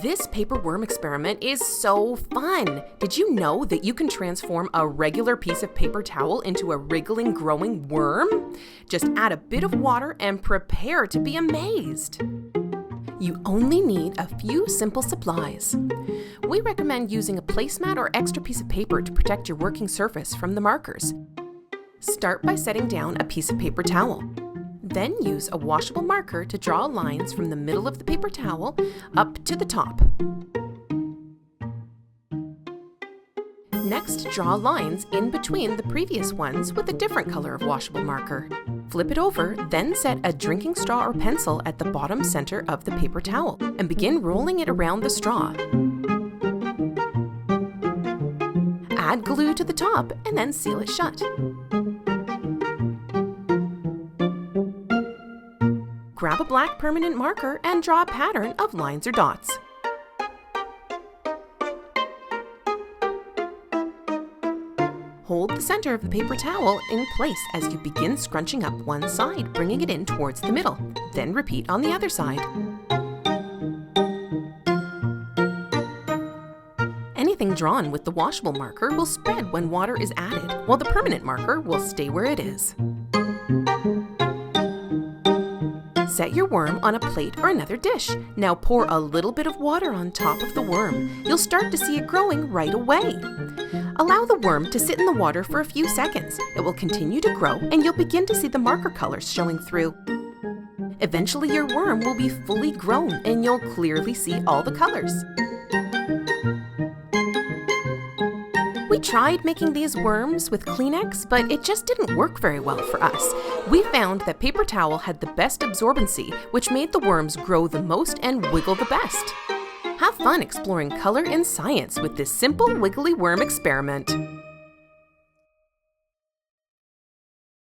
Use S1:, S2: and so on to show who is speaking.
S1: This paper worm experiment is so fun! Did you know that you can transform a regular piece of paper towel into a wriggling, growing worm? Just add a bit of water and prepare to be amazed! You only need a few simple supplies. We recommend using a placemat or extra piece of paper to protect your working surface from the markers. Start by setting down a piece of paper towel. Then use a washable marker to draw lines from the middle of the paper towel up to the top. Next, draw lines in between the previous ones with a different color of washable marker. Flip it over, then set a drinking straw or pencil at the bottom center of the paper towel and begin rolling it around the straw. Add glue to the top and then seal it shut. Grab a black permanent marker and draw a pattern of lines or dots. Hold the center of the paper towel in place as you begin scrunching up one side, bringing it in towards the middle. Then repeat on the other side. Anything drawn with the washable marker will spread when water is added, while the permanent marker will stay where it is. Set your worm on a plate or another dish. Now pour a little bit of water on top of the worm. You'll start to see it growing right away. Allow the worm to sit in the water for a few seconds. It will continue to grow and you'll begin to see the marker colors showing through. Eventually your worm will be fully grown and you'll clearly see all the colors. We tried making these worms with Kleenex, but it just didn't work very well for us. We found that paper towel had the best absorbency, which made the worms grow the most and wiggle the best. Have fun exploring color and science with this simple wiggly worm experiment.